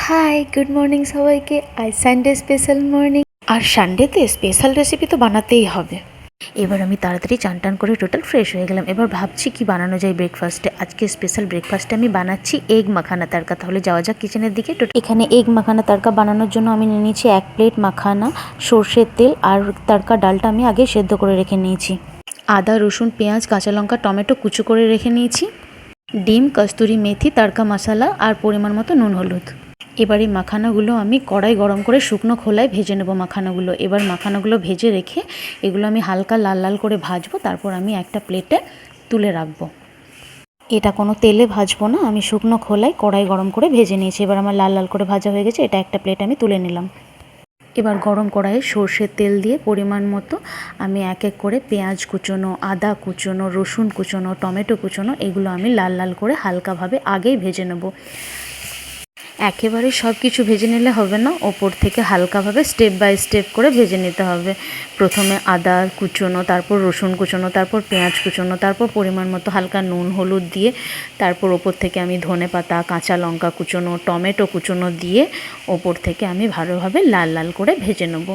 High, good morning সবাইকে। আজ Sunday special morning, আর সানডেতে special recipe তো বানাতেই হবে। এবার আমি তাড়াতাড়ি চান টান করে টোটাল ফ্রেশ হয়ে গেলাম। এবার ভাবছি কি বানানো যায় ব্রেকফাস্টে। আজকে স্পেশাল ব্রেকফাস্টে আমি বানাচ্ছি এগ মাখানা তাড়কা। তাহলে যাওয়া যাক কিচেনের দিকে। এখানে এগ মাখানা তাড়কা বানানোর জন্য আমি নিয়ে নিয়েছি 1 প্লেট মাখানা, সর্ষের তেল আর তাড়কা ডালটা আমি আগে সেদ্ধ করে রেখে নিয়েছি। আদা, রসুন, পেঁয়াজ, কাঁচা লঙ্কা, টমেটো কুচো করে রেখে নিয়েছি। ডিম, কস্তুরি মেথি, তাড়কা মশলা আর পরিমাণ মতো নুন হলুদ। এবার এই মাখানাগুলো আমি কড়াই গরম করে শুকনো খোলায় ভেজে নেব মাখানাগুলো। এবার মাখানাগুলো ভেজে রেখে এগুলো আমি হালকা লাল লাল করে ভাজবো। তারপর আমি একটা প্লেটে তুলে রাখবো। এটা কোনো তেলে ভাজবো না, আমি শুকনো খোলায় কড়াই গরম করে ভেজে নিয়েছি। এবার আমার লাল লাল করে ভাজা হয়ে গেছে, এটা একটা প্লেট আমি তুলে নিলাম। এবার গরম কড়াইয়ে সর্ষের তেল দিয়ে পরিমাণ মতো আমি এক এক করে পেঁয়াজ কুচোনো, আদা কুচোনো, রসুন কুচোনো, টমেটো কুচোনো এগুলো আমি লাল লাল করে হালকাভাবে আগেই ভেজে নেব। একেবারে সব কিছু ভেজে নিলে হবে না, ওপর থেকে হালকাভাবে স্টেপ বাই স্টেপ করে ভেজে নিতে হবে। প্রথমে আদা কুচোনো, তারপর রসুন কুচোনো, তারপর পেঁয়াজ কুচোনো, তারপর পরিমাণ মতো হালকা নুন হলুদ দিয়ে তারপর ওপর থেকে আমি ধনেপাতা, কাঁচা লঙ্কা কুচোনো, টমেটো কুচোনো দিয়ে ওপর থেকে আমি ভালোভাবে লাল লাল করে ভেজে নেব।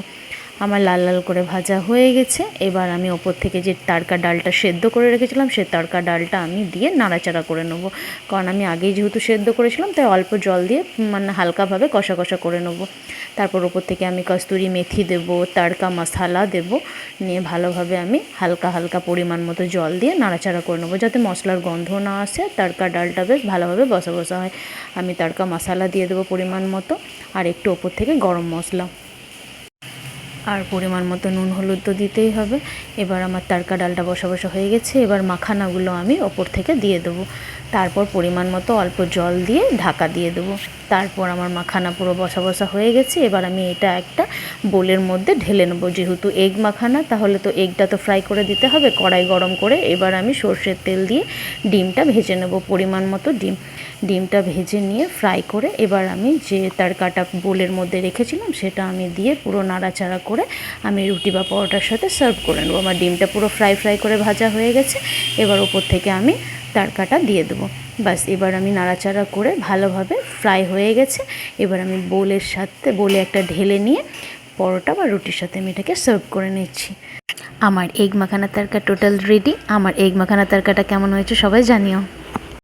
আমার লাল লাল করে ভাজা হয়ে গেছে। এবার আমি ওপর থেকে যে তাড়কা ডালটা সেদ্ধ করে রেখেছিলাম সেই তাড়কা ডালটা আমি দিয়ে নাড়াচাড়া করে নেব। কারণ আমি আগেই যেহেতু সেদ্ধ করেছিলাম তাই অল্প জল দিয়ে মানে হালকাভাবে কষা কষা করে নেব। তারপর ওপর থেকে আমি কস্তুরি মেথি দেবো, তাড়কা মশলা দেবো, নিয়ে ভালোভাবে আমি হালকা হালকা পরিমাণ মতো জল দিয়ে নাড়াচাড়া করে নেবো, যাতে মশলার গন্ধ না আসে, তাড়কা ডালটা বেশ ভালোভাবে বসা বসা হয়। আমি তাড়কা মশলা দিয়ে দেবো পরিমাণ মতো, আর একটু ওপর থেকে গরম মশলা আর পরিমাণ মতো নুন হলুদ তো দিতেই হবে। এবার আমার তাড়কা ডালটা বসা বসা হয়ে গেছে। এবার মাখানাগুলো আমি ওপর থেকে দিয়ে দেবো। তারপর পরিমাণ মতো অল্প জল দিয়ে ঢাকা দিয়ে দেবো। তারপর আমার মাখানা পুরো বসা বসা হয়ে গেছে। এবার আমি এটা একটা বোলের মধ্যে ঢেলে নেবো। যেহেতু এগ মাখানা, তাহলে তো এগটা তো ফ্রাই করে দিতে হবে কড়াই গরম করে। এবার আমি সর্ষের তেল দিয়ে ডিমটা ভেজে নেবো, পরিমাণ মতো ডিমটা ভেজে নিয়ে ফ্রাই করে এবার আমি যে তাড়কাটা বোলের মধ্যে রেখেছিলাম সেটা আমি দিয়ে পুরো নাড়াচাড়া করে আমি রুটি বা পরোটার সাথে সার্ভ করে নেবো। আমার ডিমটা পুরো ফ্রাই করে ভাজা হয়ে গেছে। এবার ওপর থেকে আমি তাড়কাটা দিয়ে দেবো। বাস, এবার আমি নাড়াচাড়া করে ভালোভাবে ফ্রাই হয়ে গেছে। এবার আমি বোলে একটা ঢেলে নিয়ে পরোটা বা রুটির সাথে আমি এটাকে সার্ভ করে নিচ্ছি। আমার এগ মাখানা তাড়কা টোটাল রেডি। আমার এগ মাখানা তাড়কাটা কেমন হয়েছে সবাই জানিও।